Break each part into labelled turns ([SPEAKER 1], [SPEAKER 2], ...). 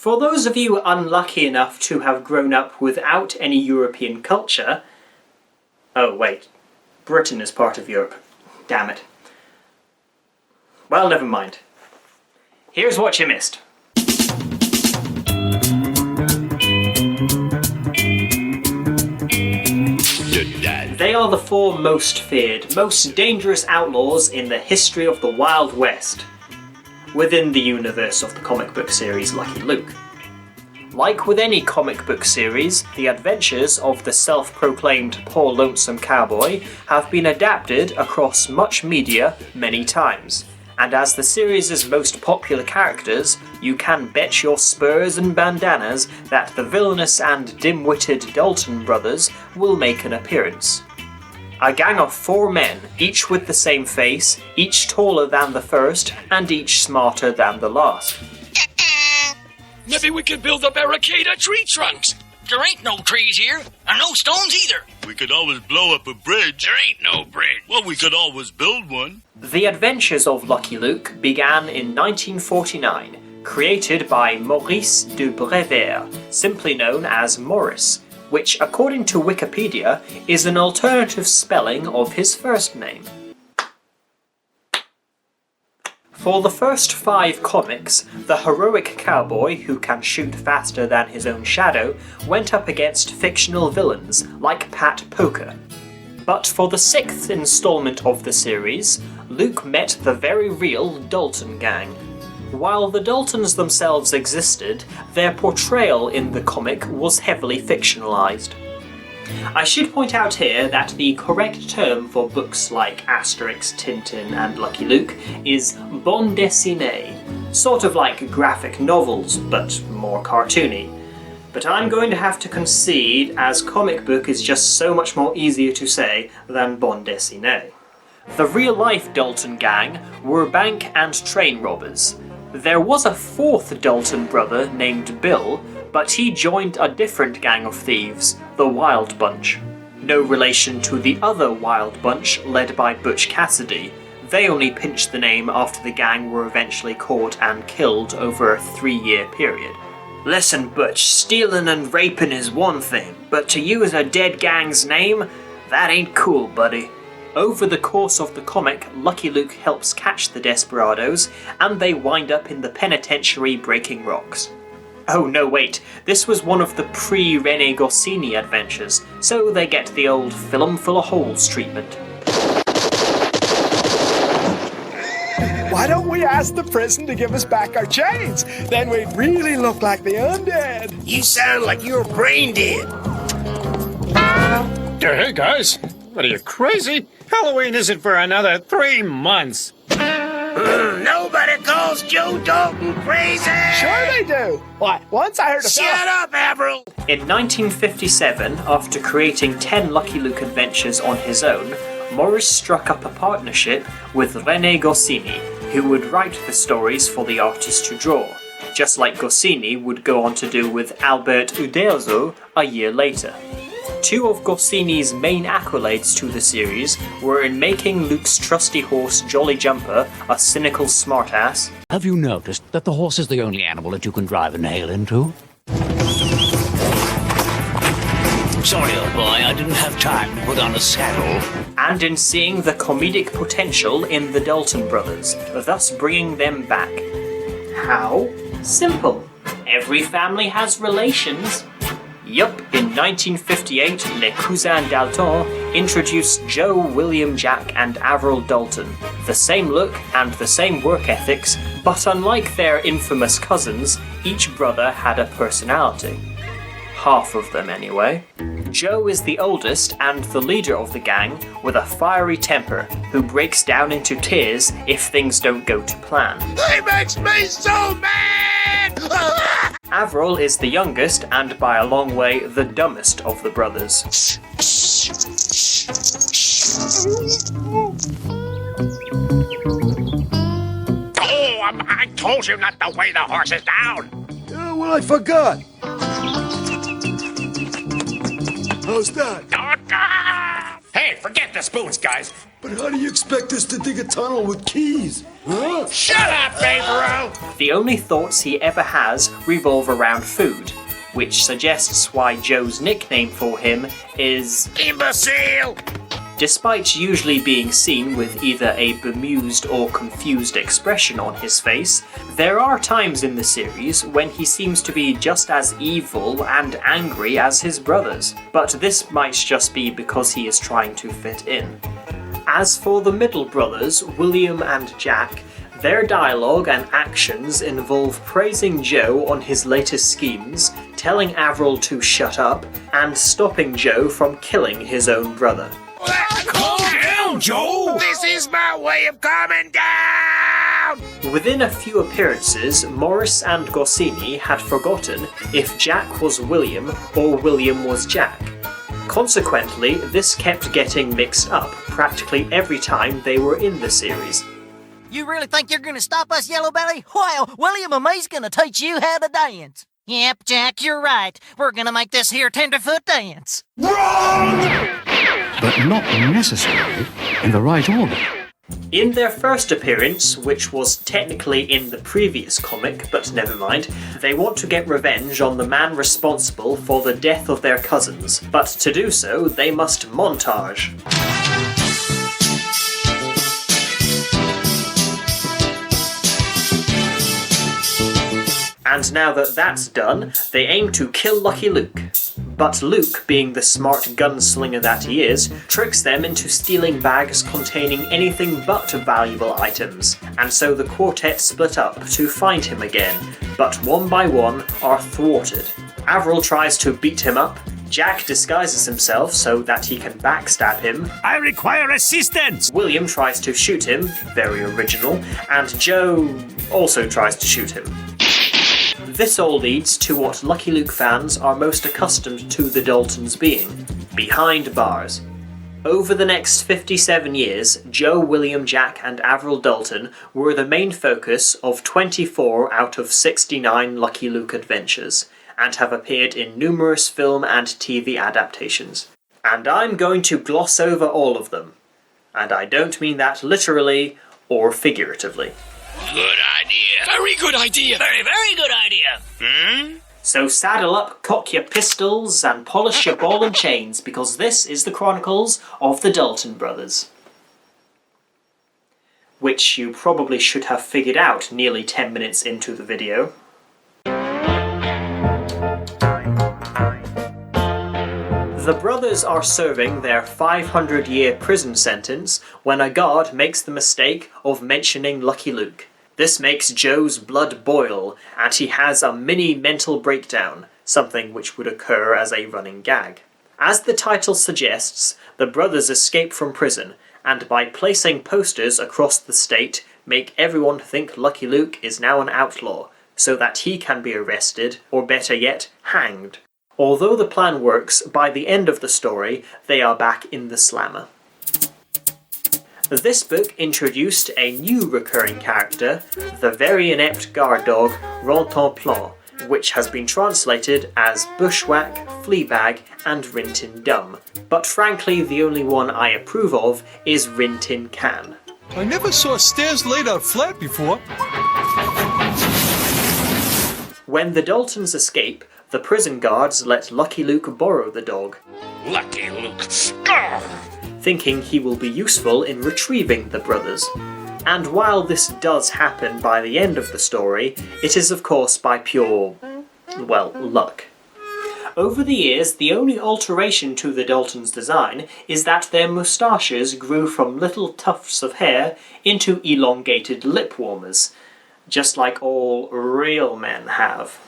[SPEAKER 1] For those of you unlucky enough to have grown up without any European culture... Oh, wait. Britain is part of Europe. Damn it. Well, never mind. Here's what you missed. They are the four most feared, most dangerous outlaws in the history of the Wild West, within the universe of the comic book series Lucky Luke. Like with any comic book series, the adventures of the self-proclaimed poor lonesome cowboy have been adapted across much media many times, and as the series' most popular characters, you can bet your spurs and bandanas that the villainous and dim-witted Dalton brothers will make an appearance. A gang of 4 men, each with the same face, each taller than the first, and each smarter than the last.
[SPEAKER 2] Maybe we can build a barricade of tree trunks.
[SPEAKER 3] There ain't no trees here, and no stones either.
[SPEAKER 4] We could always blow up a bridge.
[SPEAKER 2] There ain't no bridge.
[SPEAKER 4] Well, we could always build one.
[SPEAKER 1] The adventures of Lucky Luke began in 1949, created by Maurice de Brevert, simply known as Morris, which, according to Wikipedia, is an alternative spelling of his first name. For the first 5 comics, the heroic cowboy who can shoot faster than his own shadow went up against fictional villains like Pat Poker. But for the 6th installment of the series, Luke met the very real Dalton gang. While the Daltons themselves existed, their portrayal in the comic was heavily fictionalized. I should point out here that the correct term for books like Asterix, Tintin and Lucky Luke is bande dessinée, sort of like graphic novels, but more cartoony. But I'm going to have to concede, as comic book is just so much more easier to say than bande dessinée. The real-life Dalton gang were bank and train robbers. There was a 4th Dalton brother named Bill, but he joined a different gang of thieves, the Wild Bunch. No relation to the other Wild Bunch led by Butch Cassidy. They only pinched the name after the gang were eventually caught and killed over a 3-year period. Listen, Butch, stealing and raping is one thing, but to use a dead gang's name? That ain't cool, buddy. Over the course of the comic, Lucky Luke helps catch the desperados, and they wind up in the penitentiary breaking rocks. Oh no, wait, this was one of the pre-Rene Goscinny adventures, so they get the old film full of holes treatment.
[SPEAKER 5] Why don't we ask the prison to give us back our chains? Then we'd really look like the undead.
[SPEAKER 2] You sound like you're brain dead.
[SPEAKER 6] Hey guys, what are you, crazy? Halloween isn't for another 3 months.
[SPEAKER 2] Nobody calls Joe Dalton crazy.
[SPEAKER 5] Sure they do. Why, once I heard a
[SPEAKER 2] Shut up, Averell.
[SPEAKER 1] In 1957, after creating 10 Lucky Luke adventures on his own, Morris struck up a partnership with Rene Goscinny, who would write the stories for the artist to draw, just like Goscinny would go on to do with Albert Uderzo a year later. 2 of Goscinny's main accolades to the series were in making Luke's trusty horse Jolly Jumper a cynical smartass.
[SPEAKER 7] Have you noticed that the horse is the only animal that you can drive a nail into? Sorry, old boy, I didn't have time to put on a saddle.
[SPEAKER 1] And in seeing the comedic potential in the Dalton brothers, thus bringing them back. How? Simple. Every family has relations. Yup, in 1958, Les Cousins Dalton introduced Joe, William, Jack and Averell Dalton. The same look and the same work ethics, but unlike their infamous cousins, each brother had a personality. Half of them anyway. Joe is the oldest and the leader of the gang, with a fiery temper, who breaks down into tears if things don't go to plan.
[SPEAKER 2] He makes me so mad!
[SPEAKER 1] Averell is the youngest and by a long way the dumbest of the brothers.
[SPEAKER 2] Oh, I told you not to weigh the horses down!
[SPEAKER 5] Oh, well, I forgot. How's that?
[SPEAKER 2] Hey, forget the spoons, guys.
[SPEAKER 8] But how do you expect us to dig a tunnel with keys? Huh?
[SPEAKER 2] Shut up, Averell!
[SPEAKER 1] The only thoughts he ever has revolve around food, which suggests why Joe's nickname for him is
[SPEAKER 2] Imbecile!
[SPEAKER 1] Despite usually being seen with either a bemused or confused expression on his face, there are times in the series when he seems to be just as evil and angry as his brothers, but this might just be because he is trying to fit in. As for the middle brothers, William and Jack, their dialogue and actions involve praising Joe on his latest schemes, telling Averell to shut up, and stopping Joe from killing his own brother.
[SPEAKER 2] Calm down, Joe! This is my way of calming down!
[SPEAKER 1] Within a few appearances, Morris and Goscinny had forgotten if Jack was William or William was Jack. Consequently, this kept getting mixed up practically every time they were in the series.
[SPEAKER 3] You really think you're gonna stop us, Yellow Belly? Well, William and me's gonna teach you how to dance. Yep, Jack, you're right. We're gonna make this here tenderfoot dance.
[SPEAKER 9] But not necessarily in the right order.
[SPEAKER 1] In their first appearance, which was technically in the previous comic, but never mind, they want to get revenge on the man responsible for the death of their cousins, but to do so, they must montage. And now that that's done, they aim to kill Lucky Luke. But Luke, being the smart gunslinger that he is, tricks them into stealing bags containing anything but valuable items, and so the quartet split up to find him again, but one by one are thwarted. Averell tries to beat him up, Jack disguises himself so that he can backstab him.
[SPEAKER 6] I require assistance!
[SPEAKER 1] William tries to shoot him, very original, and Joe also tries to shoot him. This all leads to what Lucky Luke fans are most accustomed to the Daltons being, behind bars. Over the next 57 years, Joe, William, Jack and Averell Dalton were the main focus of 24 out of 69 Lucky Luke adventures, and have appeared in numerous film and TV adaptations. And I'm going to gloss over all of them. And I don't mean that literally or figuratively.
[SPEAKER 2] Good idea. Very good idea.
[SPEAKER 3] Very, very good idea.
[SPEAKER 1] So saddle up, cock your pistols, and polish your ball and chains, because this is the Chronicles of the Dalton brothers. Which you probably should have figured out nearly 10 minutes into the video. The brothers are serving their 500-year prison sentence when a guard makes the mistake of mentioning Lucky Luke. This makes Joe's blood boil, and he has a mini mental breakdown, something which would occur as a running gag. As the title suggests, the brothers escape from prison, and by placing posters across the state, make everyone think Lucky Luke is now an outlaw, so that he can be arrested, or better yet, hanged. Although the plan works, by the end of the story, they are back in the slammer. This book introduced a new recurring character, the very inept guard dog, Rantanplan, which has been translated as Bushwhack, Fleabag, and Rin-Tin Dum. But frankly, the only one I approve of is Rin-Tin Can.
[SPEAKER 8] I never saw stairs laid out flat before.
[SPEAKER 1] When the Daltons escape, the prison guards let Lucky Luke borrow the dog,
[SPEAKER 2] Lucky Luke.
[SPEAKER 1] thinking he will be useful in retrieving the brothers. And while this does happen by the end of the story, it is of course by pure, well, luck. Over the years, the only alteration to the Daltons' design is that their moustaches grew from little tufts of hair into elongated lip warmers, just like all real men have.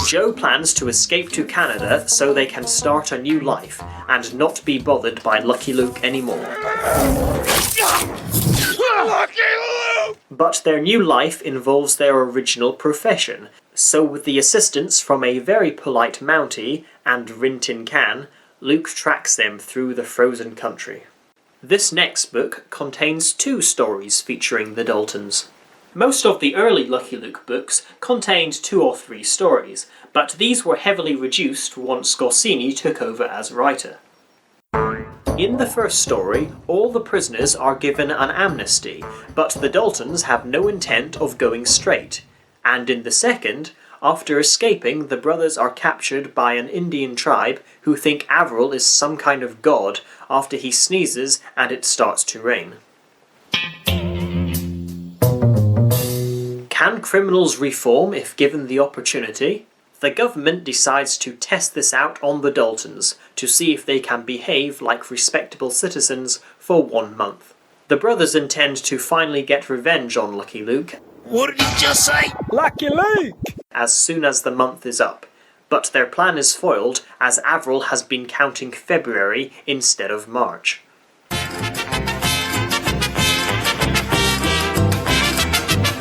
[SPEAKER 1] Joe plans to escape to Canada so they can start a new life and not be bothered by Lucky Luke anymore.
[SPEAKER 2] Lucky Luke!
[SPEAKER 1] But their new life involves their original profession, so with the assistance from a very polite Mountie and Rin-Tin Can, Luke tracks them through the frozen country. This next book contains 2 stories featuring the Daltons. Most of the early Lucky Luke books contained 2 or 3 stories, but these were heavily reduced once Goscinny took over as writer. In the first story, all the prisoners are given an amnesty, but the Daltons have no intent of going straight. And in the second, after escaping, the brothers are captured by an Indian tribe who think Averell is some kind of god after he sneezes and it starts to rain. Can criminals reform if given the opportunity? The government decides to test this out on the Daltons to see if they can behave like respectable citizens for 1 month. The brothers intend to finally get revenge on Lucky Luke.
[SPEAKER 2] What did he just say?
[SPEAKER 5] Lucky Luke!
[SPEAKER 1] As soon as the month is up, but their plan is foiled as Averell has been counting February instead of March.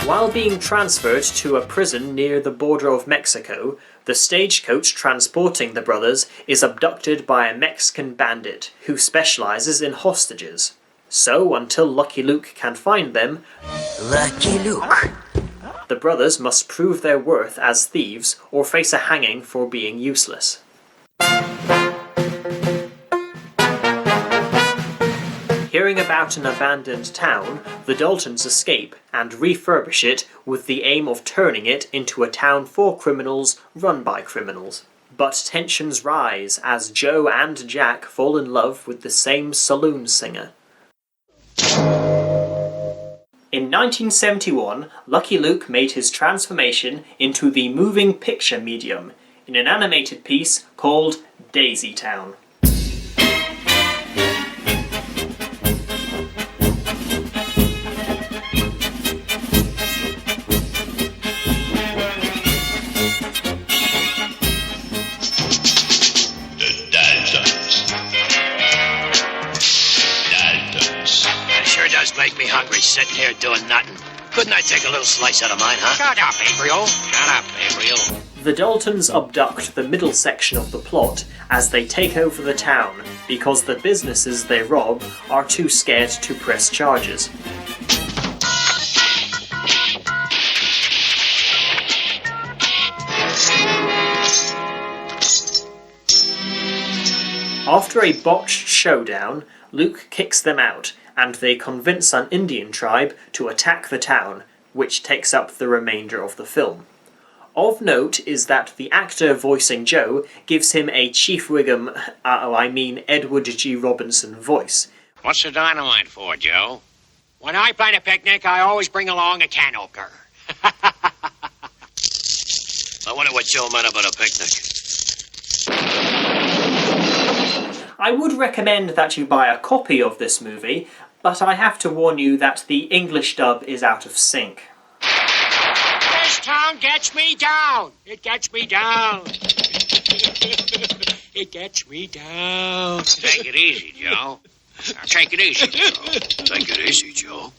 [SPEAKER 1] While being transferred to a prison near the border of Mexico, the stagecoach transporting the brothers is abducted by a Mexican bandit who specializes in hostages. So, until Lucky Luke can find them,
[SPEAKER 3] Lucky Luke.
[SPEAKER 1] the brothers must prove their worth as thieves or face a hanging for being useless. Hearing about an abandoned town, the Daltons escape and refurbish it with the aim of turning it into a town for criminals run by criminals. But tensions rise as Joe and Jack fall in love with the same saloon singer. In 1971, Lucky Luke made his transformation into the moving picture medium in an animated piece called Daisy Town.
[SPEAKER 2] Make me hungry sitting here doing nothing. Couldn't I take a little slice out of mine, huh? Shut up, Averell. Shut up, Averell.
[SPEAKER 1] The Daltons abduct the middle section of the plot as they take over the town because the businesses they rob are too scared to press charges. After a botched showdown, Luke kicks them out, and they convince an Indian tribe to attack the town, which takes up the remainder of the film. Of note is that the actor voicing Joe gives him a Chief Wiggum, Edward G. Robinson voice.
[SPEAKER 2] What's the dynamite for, Joe? When I plan a picnic, I always bring along a can opener. I wonder what Joe meant about a picnic.
[SPEAKER 1] I would recommend that you buy a copy of this movie, but I have to warn you that the English dub is out of sync.
[SPEAKER 2] This town gets me down. It gets me down. It gets me down. Take it easy, Joe. Take it easy, Joe. Take it easy, Joe.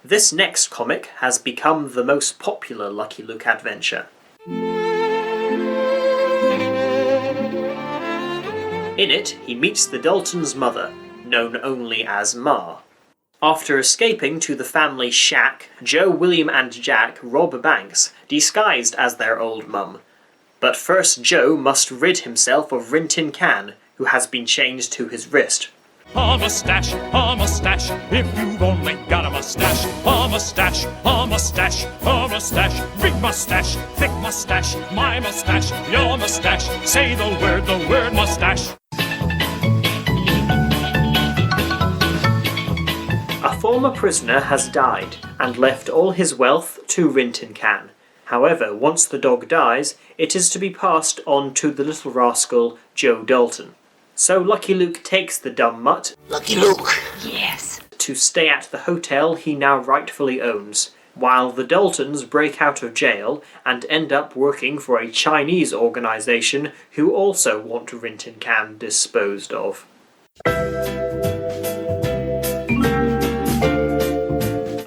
[SPEAKER 1] This next comic has become the most popular Lucky Luke adventure. In it, he meets the Daltons' mother, known only as Ma. After escaping to the family shack, Joe, William and Jack rob banks, disguised as their old mum. But first Joe must rid himself of Rin Tin Can, who has been chained to his wrist.
[SPEAKER 10] A mustache, if you've only got a mustache. A mustache, big mustache, thick mustache, my mustache, your mustache. Say the word mustache.
[SPEAKER 1] A former prisoner has died and left all his wealth to Rin Tin Can. However, once the dog dies, it is to be passed on to the little rascal Joe Dalton. So Lucky Luke takes the dumb mutt,
[SPEAKER 3] Lucky Luke. Yes.
[SPEAKER 1] to stay at the hotel he now rightfully owns, while the Daltons break out of jail and end up working for a Chinese organisation who also want Rin Tin Can disposed of.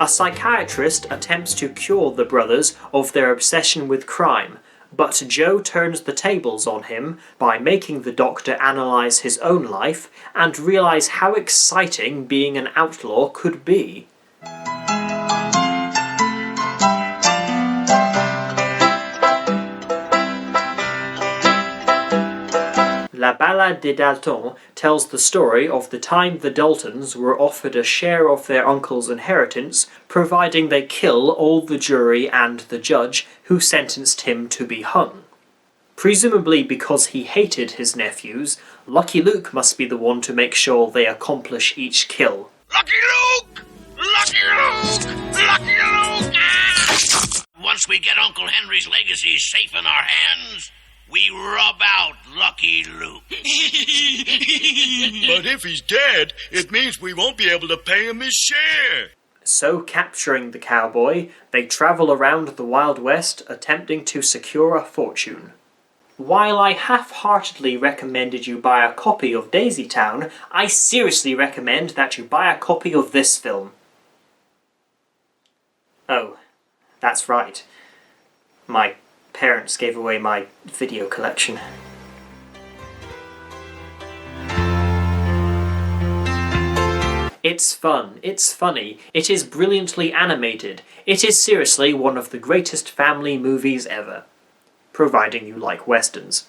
[SPEAKER 1] A psychiatrist attempts to cure the brothers of their obsession with crime, but Joe turns the tables on him by making the doctor analyse his own life and realise how exciting being an outlaw could be. La Ballad des Daltons tells the story of the time the Daltons were offered a share of their uncle's inheritance, providing they kill all the jury and the judge who sentenced him to be hung. Presumably because he hated his nephews, Lucky Luke must be the one to make sure they accomplish each kill.
[SPEAKER 2] Lucky Luke! Lucky Luke! Lucky Luke! Ah! Once we get Uncle Henry's legacy safe in our hands, we rub out Lucky Luke.
[SPEAKER 4] But if he's dead, it means we won't be able to pay him his share.
[SPEAKER 1] So, capturing the cowboy, they travel around the Wild West attempting to secure a fortune. While I half-heartedly recommended you buy a copy of Daisy Town, I seriously recommend that you buy a copy of this film. Oh, that's right. My parents gave away my video collection. It's fun, it's funny, it is brilliantly animated, it is seriously one of the greatest family movies ever. Providing you like westerns.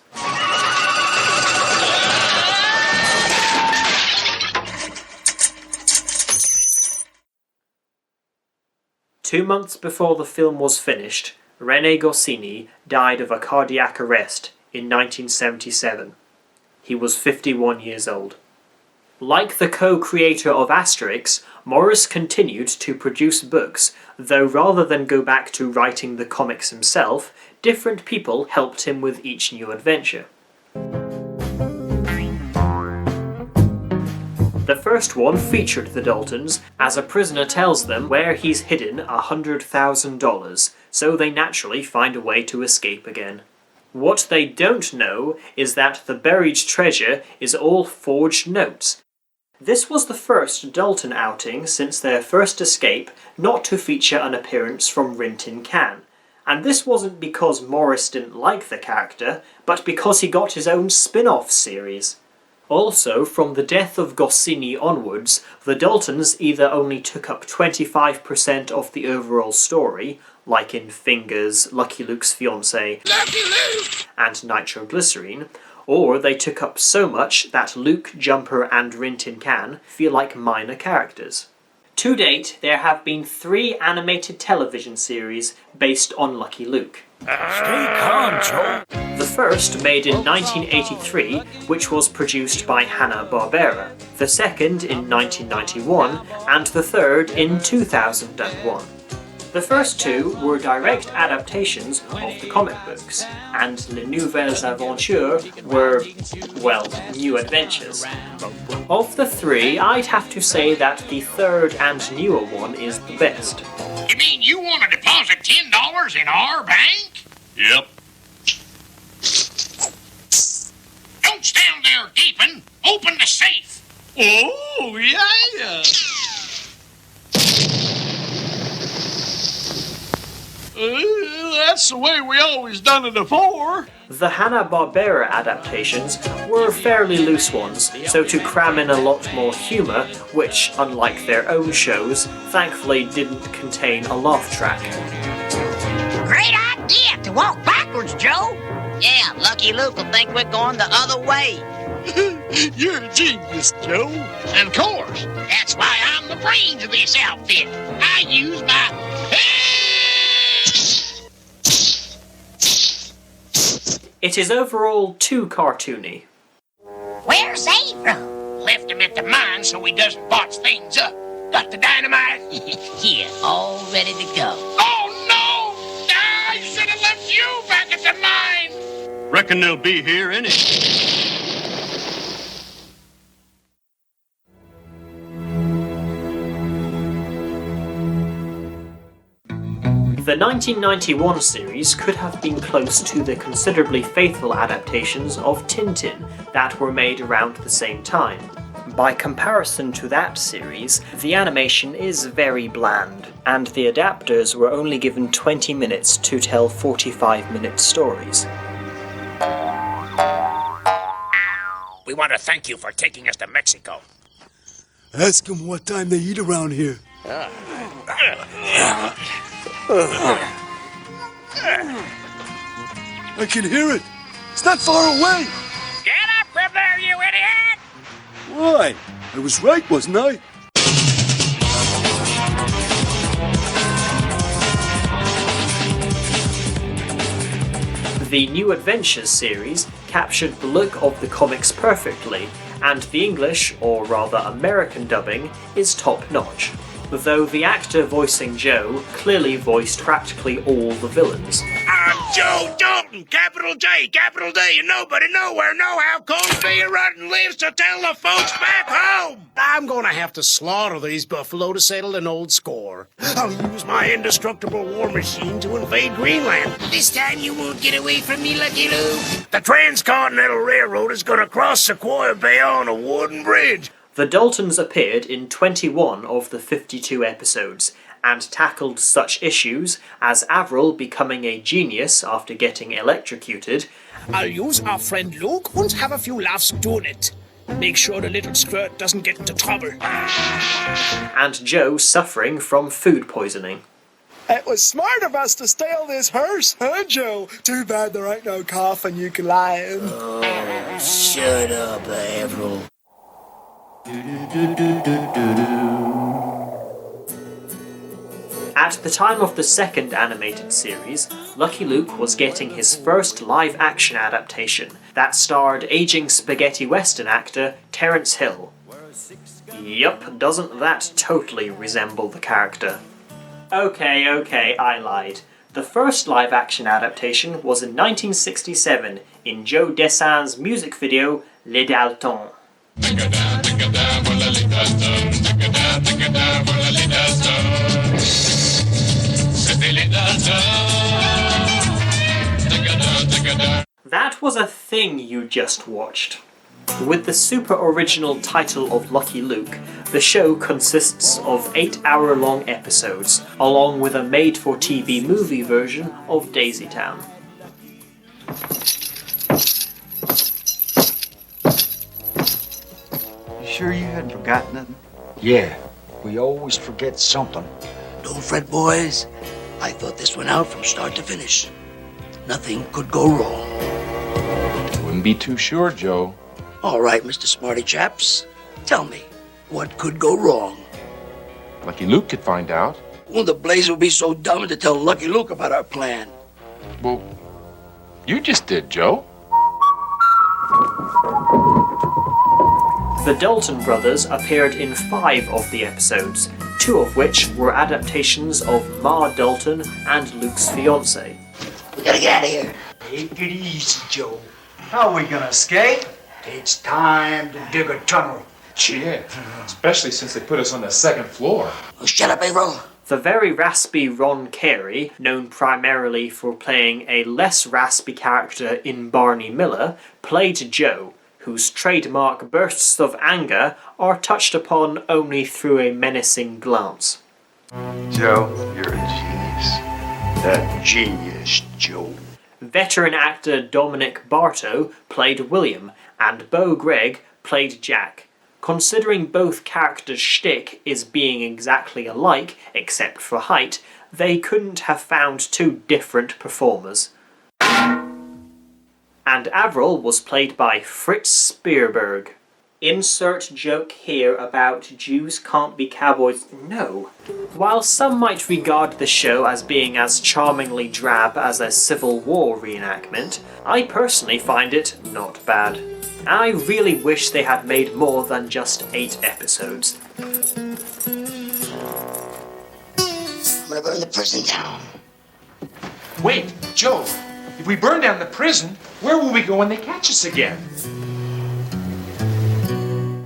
[SPEAKER 1] 2 months before the film was finished, René Goscinny died of a cardiac arrest in 1977. He was 51 years old. Like the co-creator of Asterix, Morris continued to produce books, though rather than go back to writing the comics himself, different people helped him with each new adventure. The first one featured the Daltons, as a prisoner tells them where he's hidden $100,000, so they naturally find a way to escape again. What they don't know is that the buried treasure is all forged notes. This was the first Dalton outing since their first escape not to feature an appearance from Rin Tin Can. And this wasn't because Morris didn't like the character, but because he got his own spin-off series. Also, from the death of Goscinny onwards, the Daltons either only took up 25% of the overall story, like in Fingers, Lucky Luke's Fiancé, and Nitroglycerine, or they took up so much that Luke, Jumper and Rin Tin Can feel like minor characters. To date, there have been 3 animated television series based on Lucky Luke.
[SPEAKER 7] Stay calm, Joe.
[SPEAKER 1] The first, made in 1983, which was produced by Hanna-Barbera, the second in 1991, and the third in 2001. The first 2 were direct adaptations of the comic books, and Les Nouvelles Aventures were, well, new adventures. Of the 3, I'd have to say that the third and newer one is the best.
[SPEAKER 2] You mean you want to deposit $10 in our bank?
[SPEAKER 4] Yep.
[SPEAKER 2] Don't stand there gaping. Open the safe.
[SPEAKER 4] Oh, yeah. That's the way we always done it before.
[SPEAKER 1] The Hanna-Barbera adaptations were fairly loose ones, so to cram in a lot more humour, which, unlike their own shows, thankfully didn't contain a laugh track.
[SPEAKER 3] Great idea to walk backwards, Joe. Yeah, Lucky Luke will think we're going the other way.
[SPEAKER 4] You're a genius, Joe.
[SPEAKER 2] And of course, that's why I'm the brains of this outfit. I use my...
[SPEAKER 1] It is overall too cartoony.
[SPEAKER 3] Where's Averell?
[SPEAKER 2] Left him at the mine so he doesn't botch things up. Got the dynamite?
[SPEAKER 3] Here, all ready to go.
[SPEAKER 2] Oh, no! I should have left you back at the mine!
[SPEAKER 4] Reckon they'll be here any.
[SPEAKER 1] The 1991 series could have been close to the considerably faithful adaptations of Tintin that were made around the same time. By comparison to that series, the animation is very bland, and the adapters were only given 20 minutes to tell 45-minute stories.
[SPEAKER 2] We want to thank you for taking us to Mexico.
[SPEAKER 8] Ask them what time they eat around here. I can hear it. It's not far away.
[SPEAKER 2] Get up,
[SPEAKER 8] Why? I was right, wasn't I?
[SPEAKER 1] The New Adventures series captured the look of the comics perfectly, and the English, or rather American dubbing, is top-notch, though the actor voicing Joe clearly voiced practically all the villains.
[SPEAKER 2] I'm Joe Dalton, capital J, capital D, and nobody nowhere know how Cold Rotten lives to tell the folks back home. I'm gonna have to slaughter these buffalo to settle an old score. I'll use my indestructible war machine to invade Greenland. This time you won't get away from me, Lucky Luke. The Transcontinental Railroad is gonna cross Sequoia Bay on a wooden bridge.
[SPEAKER 1] The Daltons appeared in 21 of the 52 episodes, and tackled such issues as Averell becoming a genius after getting electrocuted.
[SPEAKER 2] I'll use our friend Luke and have a few laughs doing it. Make sure the little squirt doesn't get into trouble.
[SPEAKER 1] And Joe suffering from food poisoning.
[SPEAKER 5] It was smart of us to steal this hearse, huh, Joe? Too bad there ain't no coffin you can lie in.
[SPEAKER 2] Oh, shut up, Averell.
[SPEAKER 1] At the time of the second animated series, Lucky Luke was getting his first live-action adaptation that starred aging spaghetti western actor Terence Hill. Yup, doesn't that totally resemble the character? Okay, I lied. The first live-action adaptation was in 1967 in Joe Dassin's music video Les Daltons. That was a thing you just watched. With the super original title of Lucky Luke, the show consists of 8-hour-long episodes, along with a made-for-TV movie version of Daisy Town.
[SPEAKER 11] You sure you hadn't forgotten nothing? Yeah, we always forget something.
[SPEAKER 12] Don't fret, boys. I thought this one out from start to finish. Nothing could go wrong.
[SPEAKER 13] Wouldn't be too sure, Joe.
[SPEAKER 12] All right, Mr. Smarty Chaps. Tell me, what could go wrong?
[SPEAKER 13] Lucky Luke could find out.
[SPEAKER 12] Well, the Blaze would be so dumb to tell Lucky Luke about our plan.
[SPEAKER 13] Well, you just did, Joe.
[SPEAKER 1] The Dalton brothers appeared in 5 of the episodes, 2 of which were adaptations of Ma Dalton and Luke's fiancée.
[SPEAKER 12] We gotta get out of here.
[SPEAKER 11] Take it easy, Joe. How are we gonna escape? It's time to dig a tunnel.
[SPEAKER 13] Yeah, especially since they put us on the 2nd floor.
[SPEAKER 12] Oh, shut up, Averell.
[SPEAKER 1] The very raspy Ron Carey, known primarily for playing a less raspy character in Barney Miller, played Joe, whose trademark bursts of anger are touched upon only through a menacing glance.
[SPEAKER 11] Joe, you're a genius. A genius, Joe.
[SPEAKER 1] Veteran actor Dominic Bartow played William, and Beau Gregg played Jack. Considering both characters' shtick is being exactly alike, except for height, they couldn't have found 2 different performers. And Averell was played by Fritz Spearberg. Insert joke here about Jews can't be cowboys. No. While some might regard the show as being as charmingly drab as a Civil War reenactment, I personally find it not bad. I really wish they had made more than just 8 episodes.
[SPEAKER 12] I'm gonna burn the prison down.
[SPEAKER 6] Wait, Joe. If we burn down the prison, where will we go when they catch us again?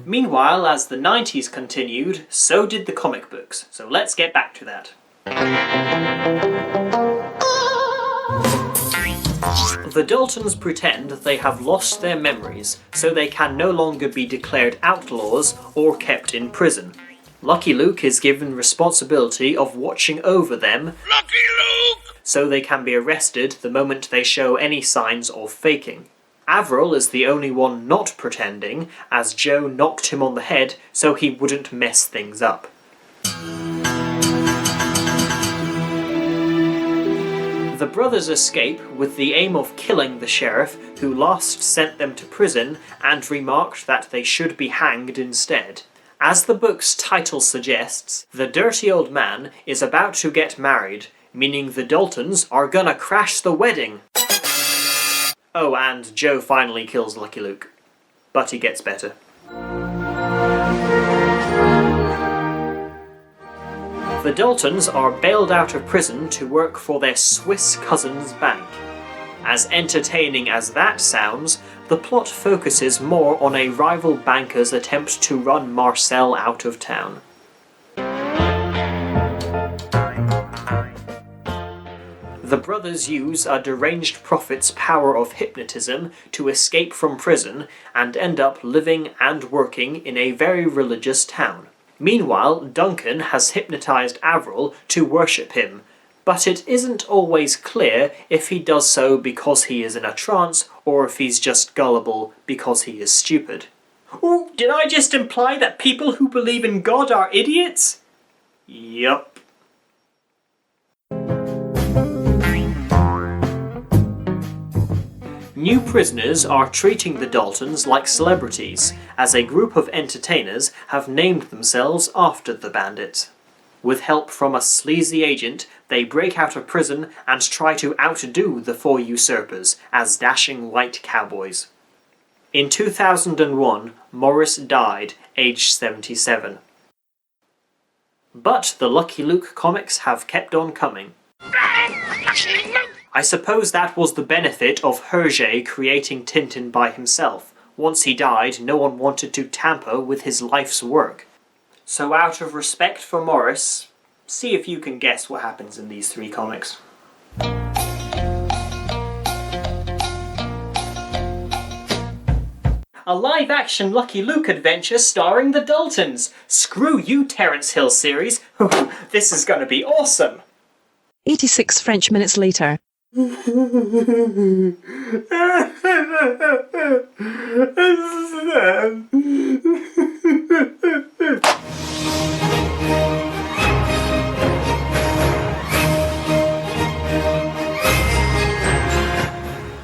[SPEAKER 1] Meanwhile, as the 90s continued, so did the comic books, so let's get back to that. The Daltons pretend they have lost their memories, so they can no longer be declared outlaws or kept in prison. Lucky Luke is given responsibility of watching over them,
[SPEAKER 2] Lucky Luke!
[SPEAKER 1] So they can be arrested the moment they show any signs of faking. Averell is the only one not pretending, as Joe knocked him on the head so he wouldn't mess things up. The brothers escape with the aim of killing the sheriff who last sent them to prison and remarked that they should be hanged instead. As the book's title suggests, the dirty old man is about to get married, meaning the Daltons are gonna crash the wedding. Oh, and Joe finally kills Lucky Luke. But he gets better. The Daltons are bailed out of prison to work for their Swiss cousin's bank. As entertaining as that sounds, the plot focuses more on a rival banker's attempt to run Marcel out of town. The brothers use a deranged prophet's power of hypnotism to escape from prison and end up living and working in a very religious town. Meanwhile, Duncan has hypnotized Averell to worship him, but it isn't always clear if he does so because he is in a trance or if he's just gullible because he is stupid. Oh, did I just imply that people who believe in God are idiots? Yup. New prisoners are treating the Daltons like celebrities, as a group of entertainers have named themselves after the bandits. With help from a sleazy agent, they break out of prison and try to outdo the four usurpers as dashing white cowboys. In 2001, Morris died, aged 77. But the Lucky Luke comics have kept on coming. I suppose that was the benefit of Hergé creating Tintin by himself. Once he died, no one wanted to tamper with his life's work. So out of respect for Morris, see if you can guess what happens in these three comics. A live-action Lucky Luke adventure starring the Daltons! Screw you, Terence Hill series! This is gonna be awesome!
[SPEAKER 14] 86 French minutes later.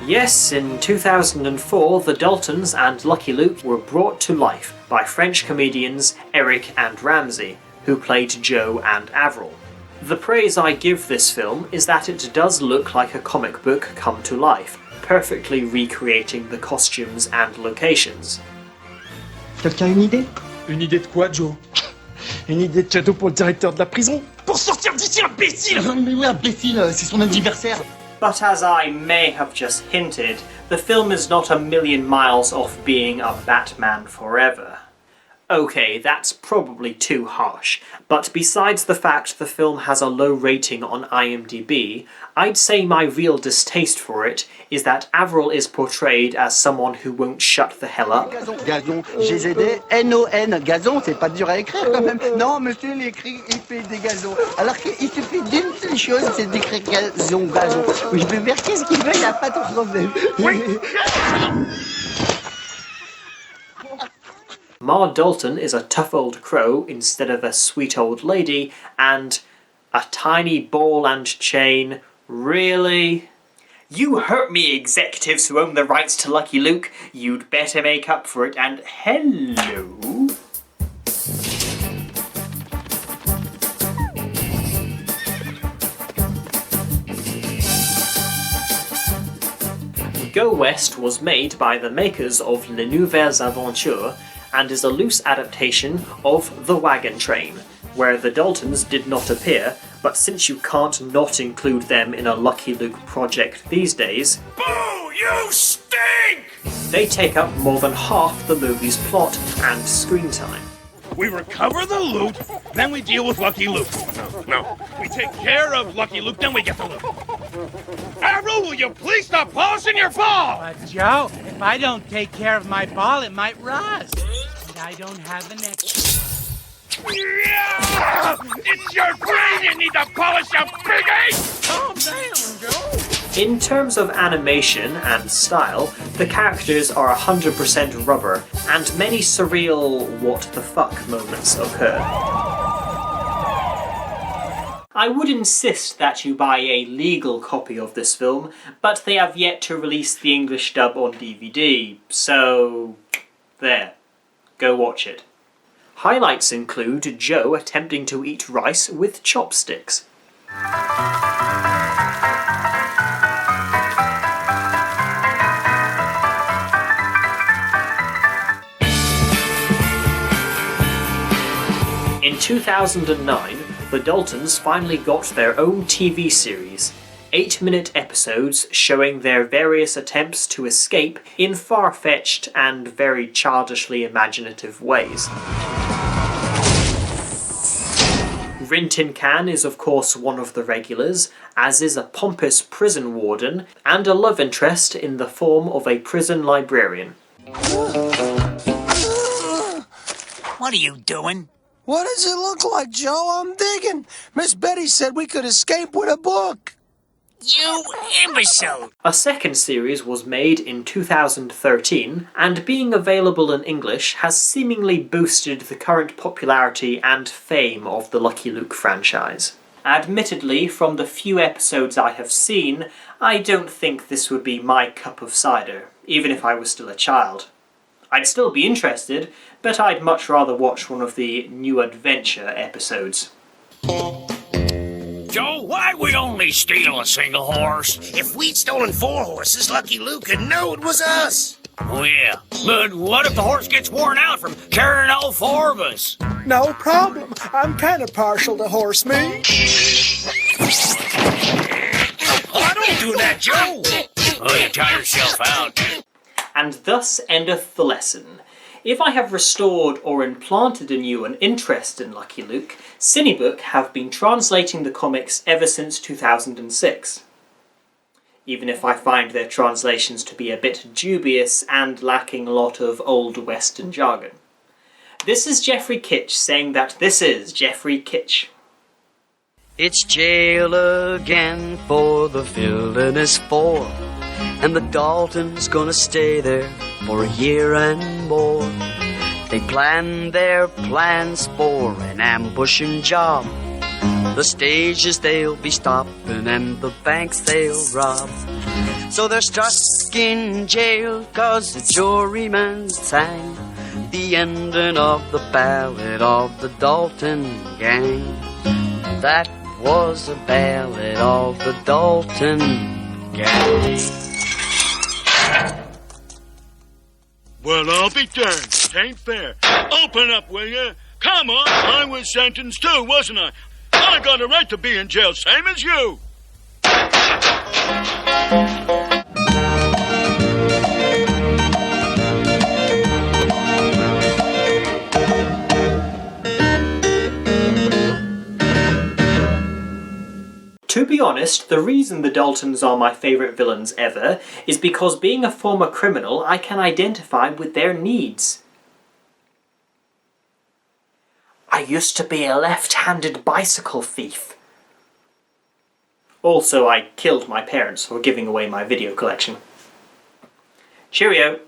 [SPEAKER 1] Yes, in 2004, the Daltons and Lucky Luke were brought to life by French comedians Eric and Ramsey, who played Joe and Averell. The praise I give this film is that it does look like a comic book come to life, perfectly recreating the costumes and locations.
[SPEAKER 15] Quelqu'un a une idée? Une idée de quoi, Joe? Une idée de cadeau pour le directeur de la prison? Pour sortir d'ici, imbécile! Mais oui, imbécile, c'est son anniversaire!
[SPEAKER 1] But as I may have just hinted, the film is not a million miles off being a Batman Forever. Okay, that's probably too harsh, but besides the fact the film has a low rating on IMDb, I'd say my real distaste for it is that Averell is portrayed as someone who won't shut the hell up.
[SPEAKER 15] Gazon, G-Z-D-N-O-N, gazon, c'est pas dur à écrire quand même. Non, monsieur, il écrit, il fait des gazons. Alors qu'il suffit d'une seule chose, c'est d'écrire gazon, gazon. Je peux faire qu'est-ce qu'il veut, il n'y a pas de problème.
[SPEAKER 1] Ma Dalton is a tough old crow instead of a sweet old lady, and a tiny ball and chain. Really? You hurt me, executives who own the rights to Lucky Luke. You'd better make up for it, and hello? Go West was made by the makers of Les Nouvelles Aventures and is a loose adaptation of The Wagon Train, where the Daltons did not appear, but since you can't not include them in a Lucky Luke project these days,
[SPEAKER 2] Boo! You stink!
[SPEAKER 1] They take up more than half the movie's plot and screen time.
[SPEAKER 2] We recover the loot, then we deal with Lucky Luke. No. We take care of Lucky Luke, then we get the loot. Averell, will you please stop polishing your ball?
[SPEAKER 16] Joe, if I don't take care of my ball, it might rust. And I don't have an extra one.
[SPEAKER 2] Yeah! It's your brain you need to polish, you piggy!
[SPEAKER 16] Calm down, Joe.
[SPEAKER 1] In terms of animation and style, the characters are 100% rubber, and many surreal what the fuck moments occur. I would insist that you buy a legal copy of this film, but they have yet to release the English dub on DVD, so there. Go watch it. Highlights include Joe attempting to eat rice with chopsticks. In 2009, the Daltons finally got their own TV series, 8-minute episodes showing their various attempts to escape in far-fetched and very childishly imaginative ways. Rin Tin Can is of course one of the regulars, as is a pompous prison warden and a love interest in the form of a prison librarian.
[SPEAKER 3] What are you doing?
[SPEAKER 17] What does it look like, Joe? I'm digging. Miss Betty said we could escape with a book.
[SPEAKER 3] You imbecile!
[SPEAKER 1] A second series was made in 2013, and being available in English has seemingly boosted the current popularity and fame of the Lucky Luke franchise. Admittedly, from the few episodes I have seen, I don't think this would be my cup of cider, even if I was still a child. I'd still be interested, but I'd much rather watch one of the New Adventure episodes.
[SPEAKER 7] Joe, why'd we only steal a single horse?
[SPEAKER 2] If we'd stolen 4 horses, Lucky Luke would know it was us.
[SPEAKER 7] Oh yeah, but what if the horse gets worn out from carrying all 4 of us?
[SPEAKER 5] No problem. I'm kind of partial to horse meat.
[SPEAKER 2] Oh, don't do that, Joe!
[SPEAKER 7] Oh, you tire yourself out.
[SPEAKER 1] And thus endeth the lesson. If I have restored or implanted in you an interest in Lucky Luke, Cinebook have been translating the comics ever since 2006. Even if I find their translations to be a bit dubious and lacking a lot of old Western jargon. This is Jeffrey Kitch saying that this is Jeffrey Kitch.
[SPEAKER 18] It's jail again for the villainous 4. And the Daltons gonna stay there for a year and more. They plan their plans for an ambushing job. The stages they'll be stopping and the banks they'll rob. So they're stuck in jail 'cause the juryman sang the ending of the Ballad of the Dalton gang. That was the Ballad of the Dalton gang.
[SPEAKER 4] Well, I'll be darned. It ain't fair. Open up, will you? Come on, I was sentenced too, wasn't I? I got a right to be in jail, same as you.
[SPEAKER 1] To be honest, the reason the Daltons are my favourite villains ever is because being a former criminal, I can identify with their needs. I used to be a left-handed bicycle thief. Also, I killed my parents for giving away my video collection. Cheerio!